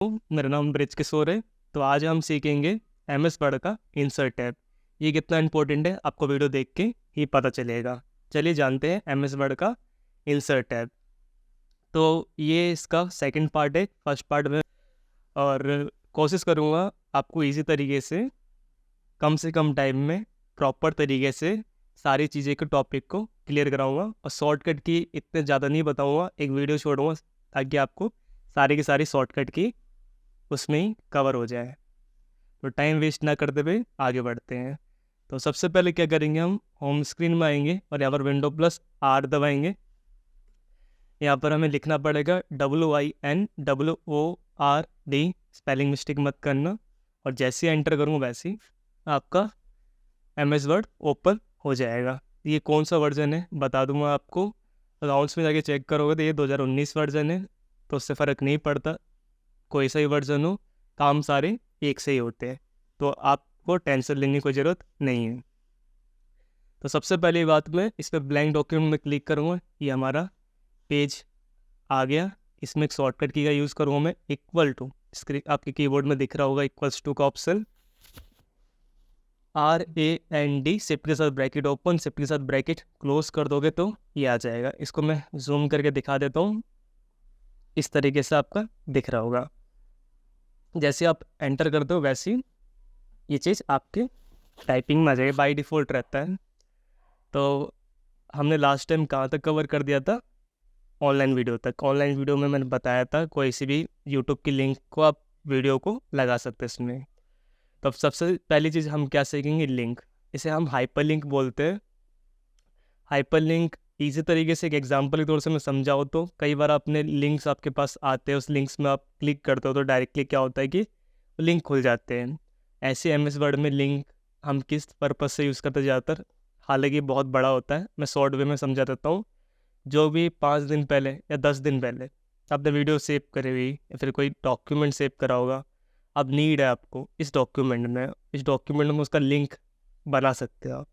मेरा नाम ब्रिज किशोर है। तो आज हम सीखेंगे MS वर्ड का इंसर्ट टैब। ये कितना इंपॉर्टेंट है आपको वीडियो देख के ही पता चलेगा। चलिए जानते हैं MS वर्ड का इंसर्ट टैब। तो ये इसका सेकंड पार्ट है फर्स्ट पार्ट में, और कोशिश करूँगा आपको इजी तरीके से कम टाइम में प्रॉपर तरीके से सारी चीज़ें के टॉपिक को क्लियर कराऊंगा। और शॉर्टकट की इतने ज़्यादा नहीं बताऊंगा, एक वीडियो छोड़ूंगा ताकि आपको सारी की सारी शॉर्टकट की उसमें ही कवर हो जाए। तो टाइम वेस्ट ना करते हुए आगे बढ़ते हैं। तो सबसे पहले क्या करेंगे, हम होम स्क्रीन में आएंगे और यहाँ पर Windows+R दबाएंगे। यहाँ पर हमें लिखना पड़ेगा WINWORD, स्पेलिंग मिस्टेक मत करना। और जैसे ही एंटर करूँगा वैसे ही आपका MS वर्ड ओपन हो जाएगा। ये कौन सा वर्जन है बता दूंगा आपको। अकाउंट्स में जाके चेक करोगे तो ये 2019 वर्जन है, तो उससे फ़र्क नहीं पड़ता, कोई सा ही वर्जन हो, काम सारे एक से ही होते हैं, तो आपको टेंशन लेने की कोई ज़रूरत नहीं है। तो सबसे पहली बात, मैं इस पर ब्लैंक डॉक्यूमेंट में क्लिक करूँगा, ये हमारा पेज आ गया। इसमें एक शॉर्टकट की का यूज़ करूँगा मैं, इक्वल टू, स्क्रीन आपके कीबोर्ड में दिख रहा होगा इक्वल्स टू का ऑप्शन, RAND, शिफ्ट के साथ ब्रैकेट ओपन, शिफ्ट के साथ ब्रैकेट क्लोज कर दोगे तो ये आ जाएगा। इसको मैं जूम करके दिखा देता हूँ, इस तरीके से आपका दिख रहा होगा। जैसे आप एंटर करते हो वैसे ही ये चीज़ आपके टाइपिंग में आ जाएगी, बाई डिफ़ॉल्ट रहता है। तो हमने लास्ट टाइम कहाँ तक कवर कर दिया था, ऑनलाइन वीडियो तक। ऑनलाइन वीडियो में मैंने बताया था कोई सी भी यूट्यूब की लिंक को आप वीडियो को लगा सकते हैं इसमें। तो अब सबसे पहली चीज़ हम क्या सीखेंगे, लिंक। इसे हम हाइपर लिंक बोलते हैं। हाइपर लिंक ईजी तरीके से एक एग्जांपल के तौर से मैं समझाऊँ तो, कई बार अपने लिंक्स आपके पास आते हैं, उस लिंक्स में आप क्लिक करते हो तो डायरेक्टली क्या होता है कि लिंक खुल जाते हैं। ऐसे MS वर्ड में लिंक हम किस पर्पज़ से यूज़ करते हैं ज़्यादातर, हालांकि बहुत बड़ा होता है, मैं शॉर्ट वे में समझा देता हूँ। जो भी 5 दिन पहले या 10 दिन पहले आपने वीडियो सेव करी हुई या फिर कोई डॉक्यूमेंट सेव करा होगा, अब नीड है आपको इस डॉक्यूमेंट में उसका लिंक बना सकते हो आप।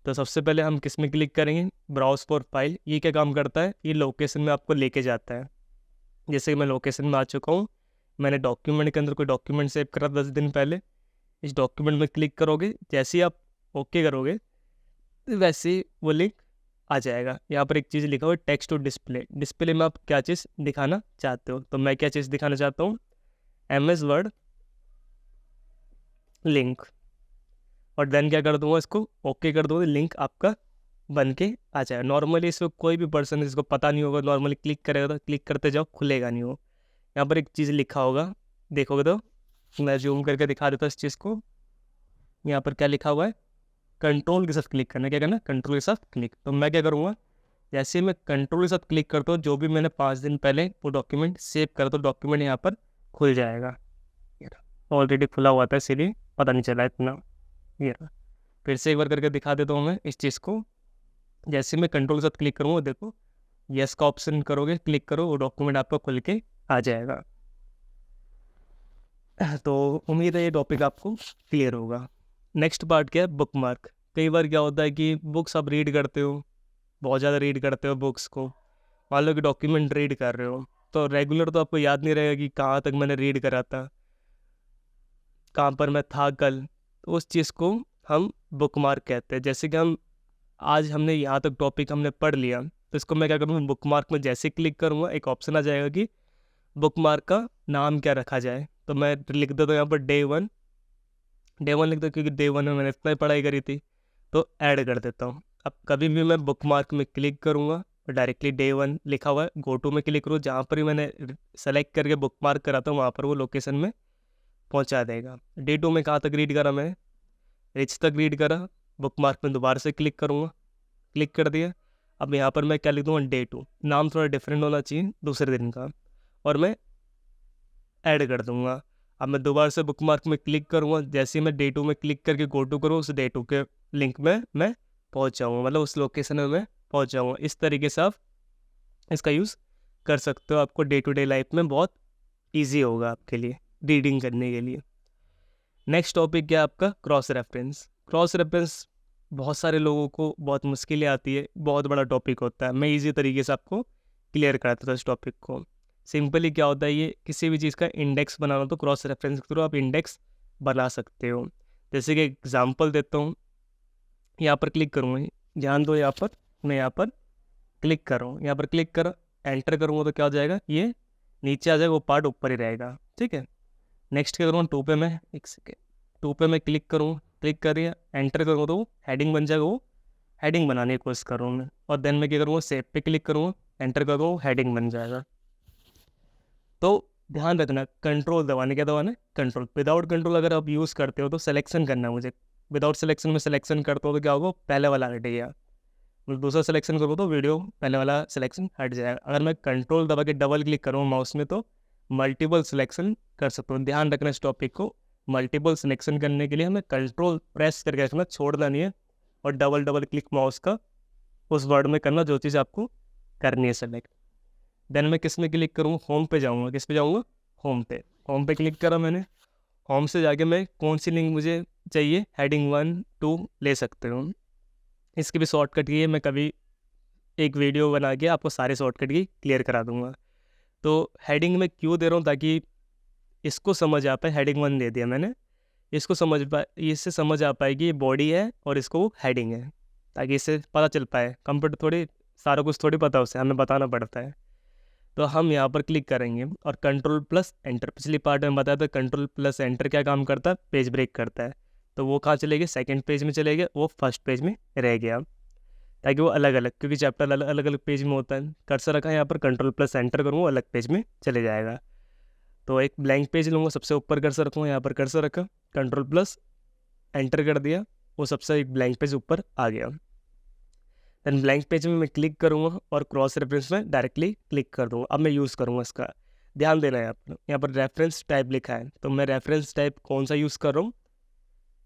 तो सबसे पहले हम किस में क्लिक करेंगे, ब्राउज फॉर फाइल। ये क्या काम करता है, ये लोकेशन में आपको लेके जाता है। जैसे कि मैं लोकेशन में आ चुका हूँ, मैंने डॉक्यूमेंट के अंदर कोई डॉक्यूमेंट सेव करा 10 दिन पहले, इस डॉक्यूमेंट में क्लिक करोगे, जैसे ही आप ओके करोगे तो वैसे ही वो लिंक आ जाएगा। यहाँ पर एक चीज़ लिखा हुआ है टेक्स्ट टू डिस्प्ले। डिस्प्ले में आप क्या चीज़ दिखाना चाहते हो, तो मैं क्या चीज़ दिखाना चाहता हूँ, MS वर्ड लिंक। और देन क्या कर दूंगा, इसको ओके कर दूंगा, लिंक आपका बन के आ जाएगा। नॉर्मली इसको कोई भी पर्सन जिसको पता नहीं होगा, नॉर्मली क्लिक करेगा तो क्लिक करते जाओ, खुलेगा नहीं वो। यहाँ पर एक चीज़ लिखा होगा, देखोगे तो मैं जूम करके दिखा देता हूँ इस चीज़ को। यहाँ पर क्या लिखा हुआ है, कंट्रोल के साथ क्लिक करना। क्या करना, कंट्रोल के साथ क्लिक। तो मैं क्या करूँगा, जैसे मैं कंट्रोल के साथ क्लिक करता हूँ, जो भी मैंने 5 दिन पहले वो डॉक्यूमेंट सेव करा तो डॉक्यूमेंट यहाँ पर खुल जाएगा। ऑलरेडी खुला हुआ था इसीलिए पता नहीं चला इतना। ये रहा, फिर से एक बार करके दिखा देता हूँ मैं इस चीज़ को। जैसे मैं कंट्रोल के साथ क्लिक करूँगा, देखो यस का ऑप्शन करोगे, क्लिक करो, वो डॉक्यूमेंट आपका खुल के आ जाएगा। तो उम्मीद है ये टॉपिक आपको क्लियर होगा। नेक्स्ट पार्ट क्या है, बुक मार्क। कई बार क्या होता है कि बुक्स आप रीड करते हो, बहुत ज़्यादा रीड करते हो बुक्स को, मान लो कि डॉक्यूमेंट रीड कर रहे हो, तो रेगुलर तो आपको याद नहीं रहेगा कि कहाँ तक मैंने रीड करा था, कहाँ पर मैं था कल। तो उस चीज़ को हम बुक मार्क कहते हैं। जैसे कि आज हमने यहाँ तक टॉपिक हमने पढ़ लिया, तो इसको मैं क्या करूँगा, बुक मार्क में जैसे क्लिक करूँगा एक ऑप्शन आ जाएगा कि बुक मार्क का नाम क्या रखा जाए। तो मैं लिख देता हूँ यहाँ पर डे वन लिख दो, क्योंकि डे 1 में मैंने इतना ही पढ़ाई करी थी, तो ऐड कर देता हूँ। अब कभी भी मैं बुक मार्क में क्लिक करूँगा तो डायरेक्टली डे 1 लिखा हुआ है, गो टू में क्लिक करूँ, जहाँ पर भी मैंने सेलेक्ट करके बुक मार्क करा था वहाँ पर वो लोकेशन में पहुँचा देगा। डे 2 में कहाँ तक रीड करा, मैं रिच तक रीड करा, बुक मार्क में दोबारा से क्लिक करूँगा, क्लिक कर दिया। अब यहाँ पर मैं क्या लिख दूँगा, डे 2, नाम थोड़ा डिफरेंट होना चाहिए दूसरे दिन का, और मैं ऐड कर दूँगा। अब मैं दोबारा से बुक मार्क में क्लिक करूँगा, जैसे ही मैं डे 2 में क्लिक करके गो टू करूँ, उस डे 2 के लिंक में मैं पहुँच जाऊँगा, मतलब उस लोकेशन में मैं पहुँच जाऊँगा। इस तरीके से आप इसका यूज़ कर सकते हो, आपको डे टू डे लाइफ में बहुत ईजी होगा आपके लिए रीडिंग करने के लिए। नेक्स्ट टॉपिक क्या है आपका, क्रॉस रेफरेंस। क्रॉस रेफरेंस बहुत सारे लोगों को बहुत मुश्किलें आती है, बहुत बड़ा टॉपिक होता है। मैं इजी तरीके से आपको क्लियर कराता था इस टॉपिक को। सिंपली क्या होता है, ये किसी भी चीज़ का इंडेक्स बनाना तो क्रॉस रेफरेंस के थ्रू आप इंडेक्स बना सकते हो। जैसे कि एग्जांपल देता हूँ, यहाँ पर क्लिक करूँगा, ध्यान दो, यहाँ पर मैं यहाँ पर क्लिक कर रहा हूँ, यहाँ पर क्लिक कर एंटर करूँगा तो क्या हो जाएगा, ये नीचे आ जाएगा, वो पार्ट ऊपर ही रहेगा। ठीक है, नेक्स्ट क्या करूँगा, 2 पे मैं, एक सेकेंड, 2 पे मैं क्लिक करूँ, क्लिक करिए एंटर करूँगा तो वो हेडिंग बन जाएगा, वो हेडिंग बनाने की कोशिश कर रहा हूँ मैं। और देन मैं क्या करूँगा, सेव पे क्लिक करूँगा, एंटर करूँगा, हेडिंग बन जाएगा। तो ध्यान रखना, कंट्रोल दबाने, क्या दबाना है, कंट्रोल। विदाउट कंट्रोल अगर आप यूज़ करते हो तो सिलेक्शन करना है मुझे, विदाउट सिलेक्शन में सिलेक्शन करता हो तो क्या होगा, पहले वाला हट गया, मतलब दूसरा सिलेक्शन करूँ तो वीडियो पहले वाला सिलेक्शन हट जाएगा। अगर मैं कंट्रोल दबा के डबल क्लिक करूँ माउस में तो मल्टीपल सिलेक्शन कर सकता हूँ। ध्यान रखना इस टॉपिक को, मल्टीपल सिलेक्शन करने के लिए हमें कंट्रोल प्रेस करके रखना, छोड़ना नहीं है, और डबल डबल क्लिक माउस का उस वर्ड में करना जो चीज़ आपको करनी है सेलेक्ट। देन मैं किस में क्लिक करूँ, होम पे जाऊँगा, किस पे जाऊँगा, होम पे। होम पे क्लिक करा मैंने, होम से जाके मैं कौन सी लिंक मुझे चाहिए, हेडिंग 1 2 ले सकते हो। इसकी भी शॉर्टकट की है, मैं कभी एक वीडियो बना के आपको सारे शॉर्टकट की क्लियर करा दूंगा। तो हेडिंग में क्यों दे रहा हूँ, ताकि इसको समझ आ पाए, हेडिंग 1 दे दिया मैंने, इसको समझ पाए, इससे समझ आ पाए कि ये बॉडी है और इसको हेडिंग है, ताकि इससे पता चल पाए। कंप्यूटर थोड़ी सारा कुछ थोड़ी पता है उसे, हमें बताना पड़ता है। तो हम यहाँ पर क्लिक करेंगे और कंट्रोल प्लस एंटर, पिछली पार्ट में बताया था कंट्रोल प्लस एंटर क्या काम करता है, पेज ब्रेक करता है। तो वो कहाँ चले गए, सेकेंड पेज में चले गए, वो फर्स्ट पेज में रह गया, ताकि वो अलग अलग, क्योंकि चैप्टर अलग अलग पेज में होता है। कर्सर रखा है यहाँ पर, कंट्रोल प्लस एंटर करूँगा, अलग पेज में चले जाएगा। तो एक ब्लैंक पेज लूँगा, सबसे ऊपर कर्सर रखूँगा, यहाँ पर कर्सर रखा, कंट्रोल प्लस एंटर कर दिया, वो सबसे एक ब्लैंक पेज ऊपर आ गया। देन ब्लैंक पेज में मैं क्लिक करूँगा और क्रॉस रेफरेंस में डायरेक्टली क्लिक कर दूँगा। अब मैं यूज़ करूँगा इसका, ध्यान देना है यहाँ पर रेफरेंस टाइप लिखा है, तो मैं रेफरेंस टाइप कौन सा यूज़ कर रहा हूँ,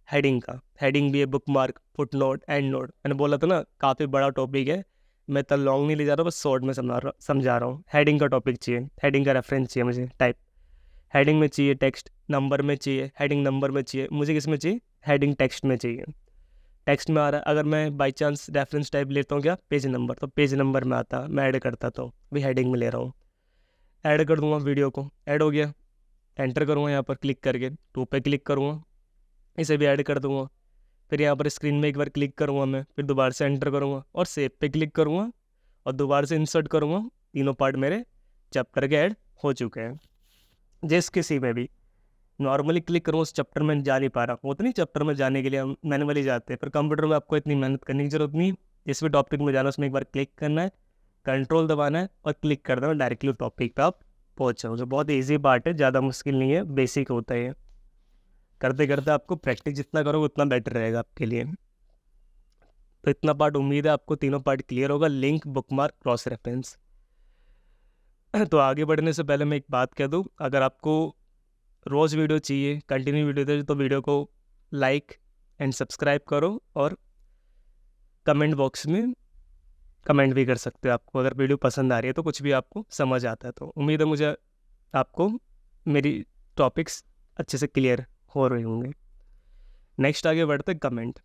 हेडिंग का। हेडिंग भी है, book mark, foot note, and note. मैंने बोला था ना काफ़ी बड़ा टॉपिक है, मैं इतना लॉन्ग नहीं ले जा रहा, बस शॉर्ट में समझा रहा हूँ। हेडिंग का टॉपिक चाहिए, हेडिंग का रेफरेंस चाहिए मुझे, टाइप हेडिंग में चाहिए, टेक्स्ट नंबर में चाहिए, हेडिंग नंबर में चाहिए, मुझे किस में चाहिए, हेडिंग टेक्स्ट में चाहिए, टेक्स्ट में आ रहा है। अगर मैं बाई चांस रेफरेंस टाइप लेता हूँ क्या, पेज नंबर, तो पेज नंबर में आता, मैं ऐड करता तो भी हेडिंग में ले रहा हूँ, ऐड कर दूंगा, वीडियो को ऐड हो गया, एंटर करूँगा यहाँ पर क्लिक करके, 2 पे क्लिक करूँगा, इसे भी ऐड कर दूँगा। फिर यहाँ पर स्क्रीन में एक बार क्लिक करूँगा मैं, फिर दोबारा से एंटर करूँगा और सेव पे क्लिक करूँगा और दोबारा से इंसर्ट करूँगा। तीनों पार्ट मेरे चैप्टर के ऐड हो चुके हैं। जिस किसी में भी नॉर्मली क्लिक करूँ उस चैप्टर में जा नहीं पा रहा, वो तो नहीं, चैप्टर में जाने के लिए हम मैनुअली जाते हैं, पर कंप्यूटर में आपको इतनी मेहनत करने की जरूरत नहीं। जिस भी टॉपिक में जाना उसमें एक बार क्लिक करना है, कंट्रोल दबाना है और क्लिक कर देना, डायरेक्टली टॉपिक पे आप पहुँच जाओगे। बहुत ईजी पार्ट है, ज़्यादा मुश्किल नहीं है, बेसिक होता है। करते करते आपको प्रैक्टिस जितना करोगे उतना बेटर रहेगा आपके लिए। तो इतना पार्ट उम्मीद है आपको तीनों पार्ट क्लियर होगा, लिंक, बुकमार्क, क्रॉस रेफरेंस। तो आगे बढ़ने से पहले मैं एक बात कह दूँ, अगर आपको रोज़ वीडियो चाहिए, कंटिन्यू वीडियो चाहिए, तो वीडियो को लाइक एंड सब्सक्राइब करो और कमेंट बॉक्स में कमेंट भी कर सकते हो। आपको अगर वीडियो पसंद आ रही है तो, कुछ भी आपको समझ आता है तो, उम्मीद है मुझे आपको मेरी टॉपिक्स अच्छे से क्लियर हो रहे होंगे। नेक्स्ट आगे बढ़ते कमेंट।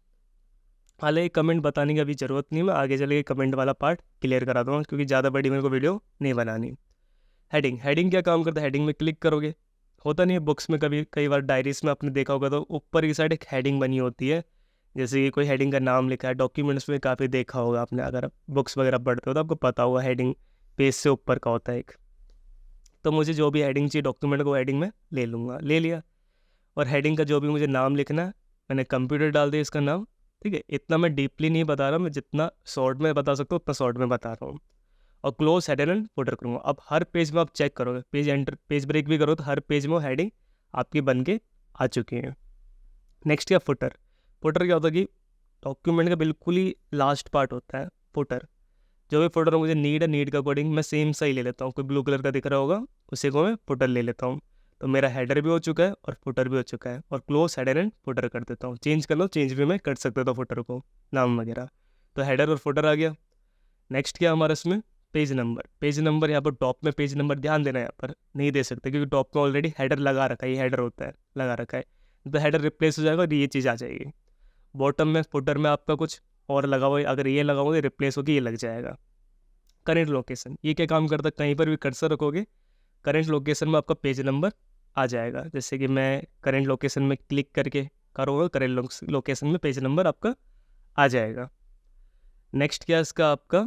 हालांकि कमेंट बताने की अभी ज़रूरत नहीं, मैं आगे चले के कमेंट वाला पार्ट क्लियर करा दूँगा, क्योंकि ज़्यादा बड़ी मेरे को वीडियो नहीं बनानी। हेडिंग, हेडिंग क्या काम करता है, हेडिंग में क्लिक करोगे, होता नहीं है बुक्स में, कभी कई बार डायरीज में आपने देखा होगा तो ऊपर की साइड एक हेडिंग बनी होती है, जैसे कि कोई हेडिंग का नाम लिखा है। डॉक्यूमेंट्स में काफ़ी देखा होगा आपने, अगर आप बुक्स वगैरह पढ़ते हो तो आपको पता होगा हेडिंग पेज से ऊपर का होता है एक। तो मुझे जो भी हेडिंग चाहिए डॉक्यूमेंट को हेडिंग में ले लूँगा, ले लिया। और हेडिंग का जो भी मुझे नाम लिखना है, मैंने कंप्यूटर डाल दिया इसका नाम। ठीक है, इतना मैं डीपली नहीं बता रहा, मैं जितना शॉर्ट में बता सकता हूँ उतना शॉर्ट में बता रहा हूँ। और क्लोज हेडर एंड फुटर करूँगा। अब हर पेज में आप चेक करोगे, पेज एंटर, पेज ब्रेक भी करो तो हर पेज में हेडिंग आपकी बन के आ चुकी है। नेक्स्ट क्या, फुटर। फुटर क्या होता है कि डॉक्यूमेंट का बिल्कुल ही लास्ट पार्ट होता है फुटर। जो भी फुटर मुझे नीड है, नीड के अकॉर्डिंग मैं सेम सा ही ले लेता हूँ। कोई ब्लू कलर का दिख रहा होगा उसी को मैं फुटर ले लेता हूँ। तो मेरा हेडर भी हो चुका है और फुटर भी हो चुका है, और क्लोज हेडर एंड फुटर कर देता हूँ। चेंज कर लो, चेंज भी मैं कर सकता था फुटर को, नाम वगैरह। तो हेडर और फुटर आ गया। नेक्स्ट क्या हमारा इसमें, पेज नंबर। पेज नंबर यहाँ पर टॉप में पेज नंबर, ध्यान देना, यहाँ पर नहीं दे सकते क्योंकि टॉप में ऑलरेडी हेडर लगा रखा है, ये हेडर होता है, लगा रखा है, तो हेडर रिप्लेस हो जाएगा और ये चीज़ आ जाएगी। बॉटम में, फुटर में आपका कुछ और लगा हुआ है, अगर ये लगा हुआ है रिप्लेस होकर ये लग जाएगा। करेंट लोकेशन, ये क्या काम करता है, कहीं पर भी कर्सर रखोगे करंट लोकेशन में आपका पेज नंबर आ जाएगा। जैसे कि मैं करंट लोकेशन में क्लिक करके करूँगा, करंट लोकेशन में पेज नंबर आपका आ जाएगा। नेक्स्ट क्या है इसका आपका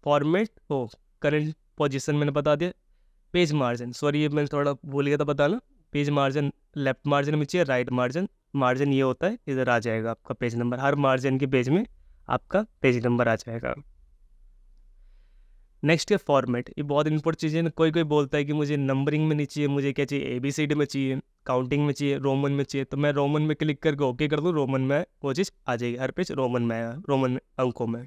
फॉर्मेट हो, करंट पोजीशन मैंने बता दिया। पेज मार्जिन, सॉरी ये मैंने थोड़ा भूल गया था बताना। पेज मार्जिन लेफ्ट मार्जिन में चाहिए, राइट मार्जिन ये होता है, इधर आ जाएगा आपका पेज नंबर। हर मार्जिन के पेज में आपका पेज नंबर आ जाएगा। नेक्स्ट है फॉर्मेट, ये बहुत इंपॉर्टेंट चीज़ है ना। कोई बोलता है कि मुझे नंबरिंग में नहीं चाहिए, मुझे क्या चाहिए ABCD में चाहिए, काउंटिंग में चाहिए, रोमन में चाहिए। तो मैं रोमन में क्लिक करके ओके कर दूँ, रोमन में वो चीज़ आ जाएगी, हर पेज रोमन में आएगा, रोमन अंकों में।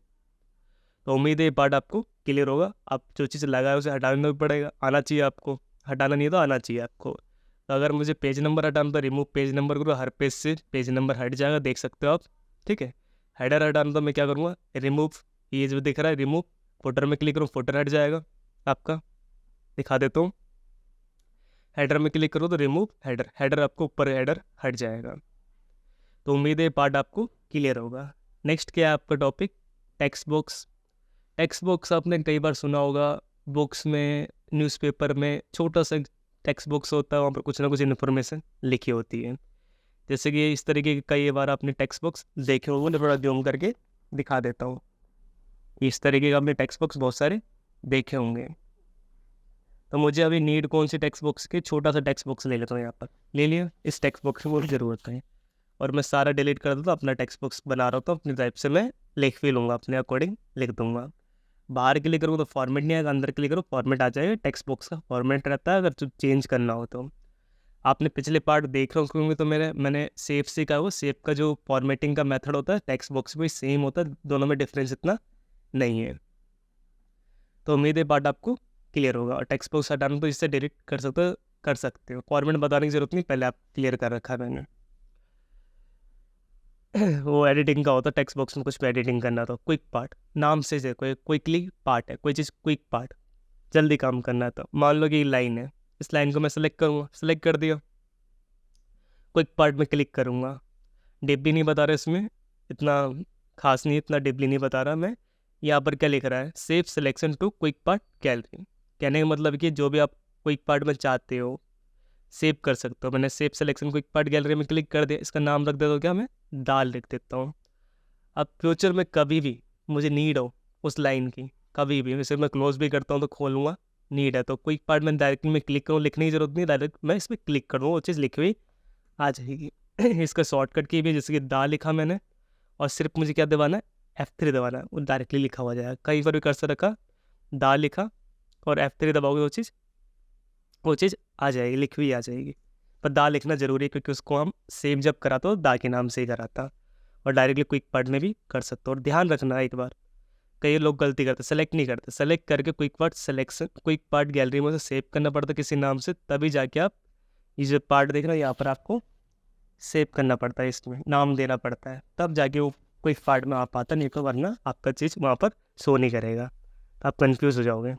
तो उम्मीद है ये पार्ट आपको क्लियर होगा। आप जो चीज़ लगाए उसे हटाना भी पड़ेगा, आना चाहिए आपको, हटाना नहीं तो आना चाहिए आपको। तो अगर मुझे पेज नंबर हटाना तो रिमूव पेज नंबर करो, हर पेज से पेज नंबर हट जाएगा, देख सकते हो आप, ठीक है। हेडर हटाना तो मैं क्या करूँगा, रिमूव, ये जो दिख रहा है रिमूव, फुटर में क्लिक करूँ, फुटर हट जाएगा आपका, दिखा देता हूँ। हेडर में क्लिक करो तो रिमूव हेडर आपको ऊपर हेडर हट जाएगा। तो उम्मीद है पार्ट आपको क्लियर होगा। नेक्स्ट क्या है आपका topic, text box. Text box आपने कई बार सुना होगा, बुक्स में, न्यूज़पेपर में छोटा सा टेक्स्ट बॉक्स होता है, वहाँ पर कुछ ना कुछ इन्फॉर्मेशन लिखी होती है। जैसे कि इस तरीके के कई बार आपने टेक्स्ट बॉक्स देखे होंगे, थोड़ा जूम करके दिखा देता हूँ। इस तरीके का आपने टेक्स्ट बॉक्स बहुत सारे देखे होंगे। तो मुझे अभी नीड कौन सी टेक्स्ट बॉक्स की, छोटा सा टेक्स्ट बॉक्स ले लेता हूँ, यहाँ पर ले लिया। इस टेक्स्ट बॉक्स की बहुत ज़रूरत है और मैं सारा डिलीट कर देता हूँ, अपना टेक्स्ट बॉक्स बना रहा हूँ, अपनी टाइप से मैं लिख भी लूँगा, अपने अकॉर्डिंग लिख दूँगा। बाहर क्लिक करूँ तो फॉर्मेट नहीं आएगा, अंदर क्लिक करो फॉर्मेट आ जाएगा। टेक्स्ट बॉक्स का फॉर्मेट रहता है, अगर जो चेंज करना हो तो। आपने पिछले पार्ट देख रहे होंगे तो मैंने सेव से कहा, वो सेव का जो फॉर्मेटिंग का मेथड होता है टेक्स्ट बॉक्स में सेम होता है, दोनों में डिफरेंस इतना नहीं है। तो उम्मीद है पार्ट आपको क्लियर होगा। और टेक्स्ट बॉक्स हटाना तो इससे डिलीट कर सकते हो, फॉर्मेट बताने की जरूरत नहीं, पहले आप क्लियर कर रखा है मैंने। वो एडिटिंग का होता है, टेक्स्ट बॉक्स में कुछ भी एडिटिंग करना तो क्विक पार्ट नाम से कोई क्विकली पार्ट है, कोई चीज़ क्विक पार्ट, जल्दी काम करना है। तो मान लो कि ये लाइन है, इस लाइन को मैं सेलेक्ट करूँगा, सेलेक्ट कर दिया, क्विक पार्ट में क्लिक करूँगा। डिपली नहीं बता रहा इसमें, इतना खास नहीं, इतना डिपली नहीं बता रहा मैं। यहाँ पर क्या लिख रहा है, save selection to quick part gallery. कहने का मतलब कि जो भी आप क्विक पार्ट में चाहते हो सेव कर सकते हो। मैंने save selection quick part gallery में क्लिक कर दिया, इसका नाम रख देता हूँ क्या, मैं दाल लिख देता हूँ। अब फ्यूचर में कभी भी मुझे नीड हो उस लाइन की, कभी भी, वैसे मैं क्लोज भी करता हूँ तो खोलूँगा, नीड है तो क्विक पार्ट में डायरेक्टली मैं क्लिक करूँ, लिखने की जरूरत नहीं, डायरेक्ट मैं इसमें क्लिक करूँ, वो चीज़ लिखी हुई आ जाएगी। इसका शॉर्टकट की भी, जैसे कि दा लिखा मैंने और सिर्फ मुझे क्या दबाना है, F3 दबाना है, वो डायरेक्टली लिखा हुआ जाएगा। कहीं पर भी कर्सर रखा, दा लिखा और F3 दबाओगे वो चीज़ आ जाएगी, लिखी हुई आ जाएगी। पर दा लिखना ज़रूरी है क्योंकि उसको हम सेव जब कराते हो दा के नाम से ही कराता, और डायरेक्टली क्विक पार्ट में भी कर सकते हो। और ध्यान रखना एक बार, कई लोग गलती करते, सेलेक्ट नहीं करते, सेलेक्ट करके क्विक पार्ट गैलरी में से सेव करना पड़ता किसी नाम से, तभी जाके आप ये जो पार्ट देख रहे हो यहाँ पर आपको सेव करना पड़ता है, इसमें नाम देना पड़ता है, तब जाके वो क्विक पार्ट में आ पाता, नहीं तो वरना आपका चीज़ वहाँ पर शो नहीं करेगा, आप कन्फ्यूज़ हो जाओगे।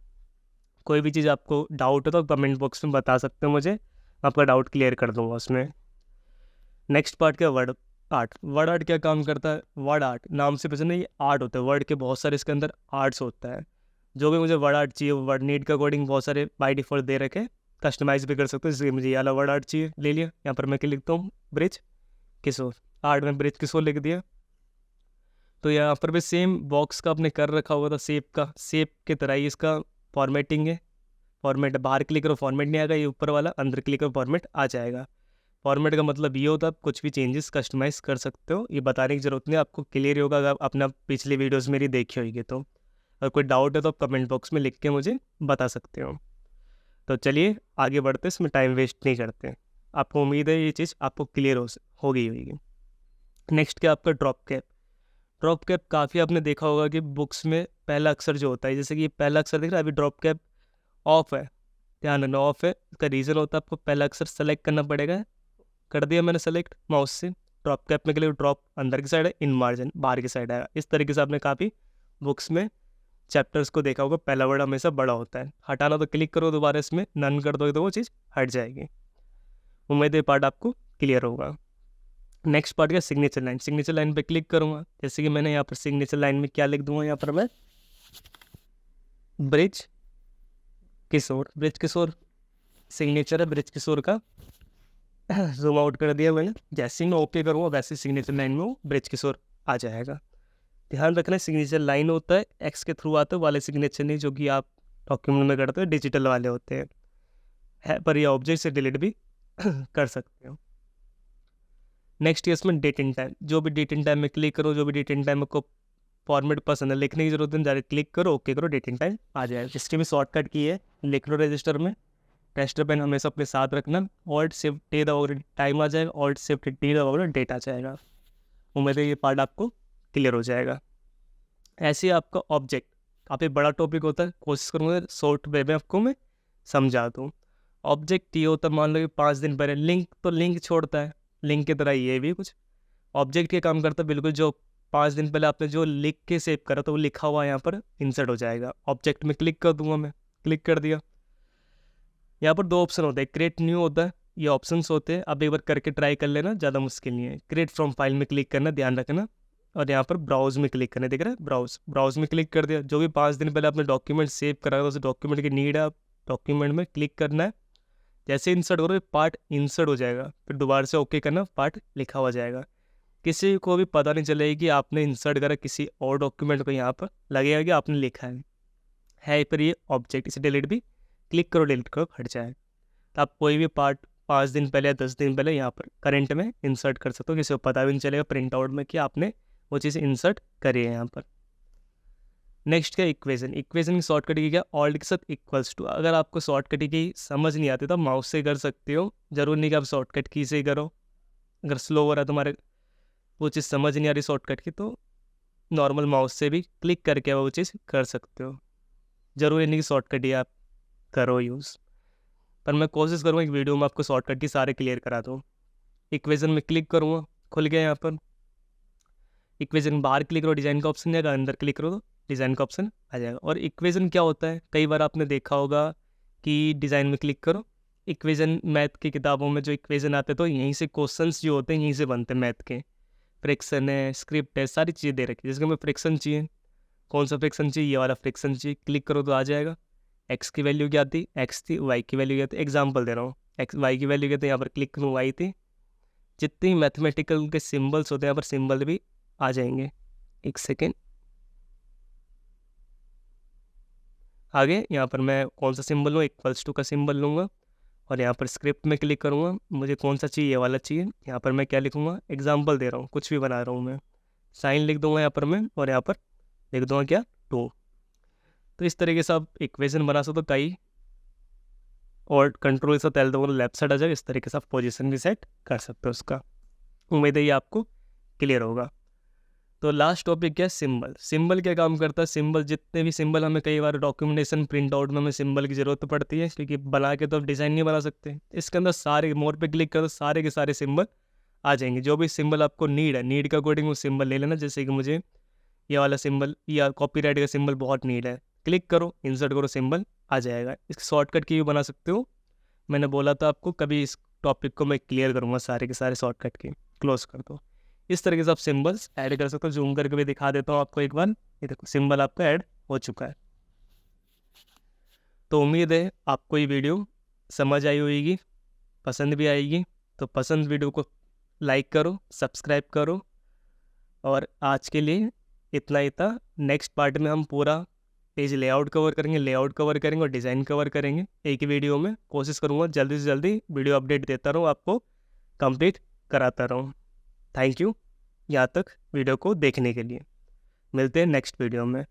कोई भी चीज़ आपको डाउट हो तो कमेंट बॉक्स में बता सकते हो मुझे, आपका डाउट क्लियर कर दूंगा उसमें। नेक्स्ट पार्ट क्या, वर्ड आर्ट क्या काम करता है। वर्ड आर्ट नाम से पसंद है, ये आर्ट होता है, वर्ड के बहुत सारे इसके अंदर आर्ट्स होता है। जो भी मुझे वर्ड आर्ट चाहिए, वर्ड नीड के अकॉर्डिंग बहुत सारे बाय डिफॉल्ट दे रखे, कस्टमाइज़ भी कर सकते हो। जैसे मुझे ये वाला वर्ड आर्ट चाहिए, ले लिया, यहाँ पर मैं क्या लिखता हूँ, ब्रिज किशोर, आर्ट में ब्रिज किशोर लिख दिया। तो यहाँ पर भी सेम बॉक्स का आपने कर रखा हुआ था सेप के तरह ही इसका फॉर्मेटिंग है। फॉर्मेट बाहर क्लिक करो फॉर्मेट नहीं आएगा, ये ऊपर वाला अंदर क्लिक करो फॉर्मेट आ जाएगा। फॉर्मेट का मतलब ये होता है आप कुछ भी चेंजेस कस्टमाइज कर सकते हो, ये बताने की जरूरत नहीं, आपको क्लियर होगा अगर अपना पिछली वीडियोस मेरी देखी होगी तो। अगर कोई डाउट है तो आप कमेंट बॉक्स में लिख के मुझे बता सकते हो। तो चलिए आगे बढ़ते, इसमें टाइम वेस्ट नहीं करते। आपको उम्मीद है ये चीज़ आपको क्लियर हो गई होगी। नेक्स्ट क्या आपका ड्रॉप कैप काफ़ी आपने देखा होगा कि बुक्स में पहला अक्षर जो होता है, जैसे कि ये पहला अक्षर दिख रहा है, अभी ड्रॉप कैप ऑफ है, ध्यान रखना ऑफ है। इसका रीज़न होता है आपको पहला अक्षर सेलेक्ट करना पड़ेगा, कर दिया मैंने सेलेक्ट माउस से। ड्रॉप कैप में के लिए ड्रॉप अंदर की साइड है, इन मार्जिन बाहर की साइड है। इस तरीके से आपने काफ़ी बुक्स में चैप्टर्स को देखा होगा, पहला वर्ड हमेशा बड़ा होता है। हटाना तो क्लिक करो दोबारा, इसमें नन कर दोगे तो वो चीज़ हट जाएगी। उम्मीद है पार्ट आपको क्लियर होगा। नेक्स्ट पार्ट का सिग्नेचर लाइन पे क्लिक करूँगा, जैसे कि मैंने यहाँ पर सिग्नेचर लाइन में क्या लिख दूंगा, यहाँ पर मैं ब्रिज किशोर सिग्नेचर है ब्रिज किशोर का, जूम आउट कर दिया मैंने। जैसे ही मैं ओके करूँगा वैसे सिग्नेचर लाइन में वो ब्रिज किशोर आ जाएगा। ध्यान रखना सिग्नेचर लाइन होता है एक्स के थ्रू आते वाले सिग्नेचर नहीं जो कि आप डॉक्यूमेंट में करते हो, डिजिटल वाले होते हैं पर ये ऑब्जेक्ट से डिलीट भी कर सकते हो। नेक्स्ट है इसमें डेट एंड टाइम। जो भी डेट एंड टाइम में क्लिक करो, जो भी डेट एंड टाइम को फॉर्मेट पसंद है लिखने की जरूरत नहीं, डायरेक्ट क्लिक करो ओके करो, डेट एंड टाइम आ जाएगा। इसकी भी शॉर्टकट की है, लिख लो रजिस्टर में। टेस्टर पेन हमेशा अपने साथ रखना। ऑल्ट शिफ्ट टी दबाओगे टाइम आ जाएगा, ऑल्ट शिफ्ट टी दबाओगे डेट आ जाएगा। उम्मीद है ये पार्ट आपको क्लियर हो जाएगा। ऐसे ही आपका ऑब्जेक्ट काफ़ी बड़ा टॉपिक होता है, कोशिश करूँगा शॉर्ट वे में आपको मैं समझा दूँ। ऑब्जेक्ट ये होता है, मान लो कि 5 दिन पहले लिंक, तो लिंक छोड़ता है, लिंक की तरह ये भी कुछ ऑब्जेक्ट के काम करता है। बिल्कुल जो 5 दिन पहले आपने जो लिख के सेव करा तो वो लिखा हुआ यहाँ पर इंसर्ट हो जाएगा। ऑब्जेक्ट में क्लिक कर दूंगा मैं, क्लिक कर दिया। यहाँ पर 2 ऑप्शन होते हैं, क्रिएट न्यू होता है, ये ऑप्शंस होते हैं। अब एक बार करके ट्राई कर लेना, ज़्यादा मुश्किल नहीं है। क्रिएट फ्रॉम फाइल में क्लिक करना, ध्यान रखना, और यहाँ पर ब्राउज में क्लिक करना, दिख रहा है ब्राउज में क्लिक कर दिया। जो भी 5 दिन पहले आपने डॉक्यूमेंट सेव करा उस डॉक्यूमेंट की नीड है, डॉक्यूमेंट में क्लिक करना है। जैसे इंसर्ट करो पार्ट इंसर्ट हो जाएगा, फिर दोबारा से ओके करना, पार्ट लिखा हुआ जाएगा। किसी को भी पता नहीं चलेगा कि आपने इंसर्ट करा किसी और डॉक्यूमेंट को, यहाँ पर लगेगा कि आपने लिखा है पर ये ऑब्जेक्ट, इसे डिलीट भी क्लिक करो डिलीट करो हट जाए। तो आप कोई भी पार्ट 5 दिन पहले या 10 दिन पहले यहाँ पर करंट में इंसर्ट कर सकते हो, किसी को पता भी नहीं चलेगा प्रिंट आउट में कि आपने वो चीज़ इंसर्ट करी है यहाँ पर। नेक्स्ट क्या इक्वेशन, इक्वेशन की शॉर्टकट की क्या, ऑल्ट के साथ इक्वल्स टू। अगर आपको शॉर्टकट की समझ नहीं आती तो माउस से कर सकते हो, जरूर नहीं कि आप शॉर्टकट की से ही करो। अगर स्लो हो रहा है तुम्हारे, वो चीज़ समझ नहीं आ रही शॉर्टकट की, तो नॉर्मल माउस से भी क्लिक करके वो चीज़ कर सकते हो। जरूरी नहीं कि शॉर्टकट ही आप करो यूज़, पर मैं कोशिश करूँगा एक वीडियो में आपको शॉर्टकट की सारे क्लियर करा दूँ। इक्वेशन में क्लिक करूँगा, खुल गया यहाँ पर। इक्वेशन बाहर क्लिक करो डिज़ाइन का ऑप्शन जाएगा, अंदर क्लिक करो तो डिज़ाइन का ऑप्शन आ जाएगा। और इक्वेशन क्या होता है, कई बार आपने देखा होगा कि डिज़ाइन में क्लिक करो, इक्वेशन मैथ की किताबों में जो इक्वेशन आते हैं तो यहीं से क्वेश्चंस जो होते हैं यहीं से बनते हैं मैथ के। फ्रिक्शन है, स्क्रिप्ट है, सारी चीज़ें दे रखी है। जिसको हमें फ्रिक्शन चाहिए, कौन सा फ्रिक्शन चाहिए, ये वाला फ्रिक्शन चाहिए, क्लिक करो तो आ जाएगा। एक्स की वैल्यू क्या आती, एक्स थी, वाई की वैल्यू क्या थी, एग्जाम्पल दे रहा हूँ, एक्स वाई की वैल्यू क्या थी, यहाँ पर क्लिक करूँ वाई थी। जितनी मैथमेटिकल के सिम्बल्स होते हैं यहाँ पर सिम्बल भी आ जाएंगे। एक सेकेंड, आगे यहाँ पर मैं कौन सा सिंबल लूँ, इक्वल्स टू का सिंबल लूँगा और यहाँ पर स्क्रिप्ट में क्लिक करूँगा। मुझे कौन सा चाहिए, ये वाला चाहिए। यहाँ पर मैं क्या लिखूँगा, एग्जाम्पल दे रहा हूँ, कुछ भी बना रहा हूँ मैं, साइन लिख दूँगा यहाँ पर मैं, और यहाँ पर लिख दूँगा क्या 2। तो इस तरीके से आप इक्वेशन बना सकते हो कई, और कंट्रोल से तेल दूँगा लेफ्ट साइड आ जाएगा। इस तरीके से आप पोजीशन भी सेट कर सकते हो उसका। उम्मीद है ये आपको क्लियर होगा। तो लास्ट टॉपिक क्या है, सिंबल। सिंबल क्या काम करता है, सिंबल जितने भी सिंबल हमें कई बार डॉक्यूमेंटेशन प्रिंट आउट में हमें सिंबल की ज़रूरत पड़ती है, क्योंकि बना के तो आप डिज़ाइन नहीं बना सकते। इसके अंदर सारे मोर पे क्लिक करो, सारे के सारे सिंबल आ जाएंगे। जो भी सिंबल आपको नीड है, नीड के अकॉर्डिंग वो सिंबल ले लेना। जैसे कि मुझे ये वाला सिंबल या कॉपीराइट का सिंबल बहुत नीड है, क्लिक करो इंसर्ट करो, सिंबल आ जाएगा। इसकी शॉर्टकट की भी बना सकते हो। मैंने बोला था आपको कभी इस टॉपिक को मैं क्लियर करूँगा, सारे के सारे शॉर्टकट की। क्लोज कर दो। इस तरीके से आप सिंबल्स ऐड कर सकते हो। जूम करके भी दिखा देता हूँ आपको एक बार, ये देखो सिंबल आपका ऐड हो चुका है। तो उम्मीद है आपको ये वीडियो समझ आई होगी, पसंद भी आएगी। तो पसंद वीडियो को लाइक करो, सब्सक्राइब करो, और आज के लिए इतना ही था। नेक्स्ट पार्ट में हम पूरा पेज लेआउट कवर करेंगे और डिज़ाइन कवर करेंगे एक ही वीडियो में। कोशिश करूँगा जल्दी से जल्दी वीडियो अपडेट देता रहूँ, आपको कंप्लीट कराता रहूँ। थैंक यू यहाँ तक वीडियो को देखने के लिए। मिलते हैं नेक्स्ट वीडियो में।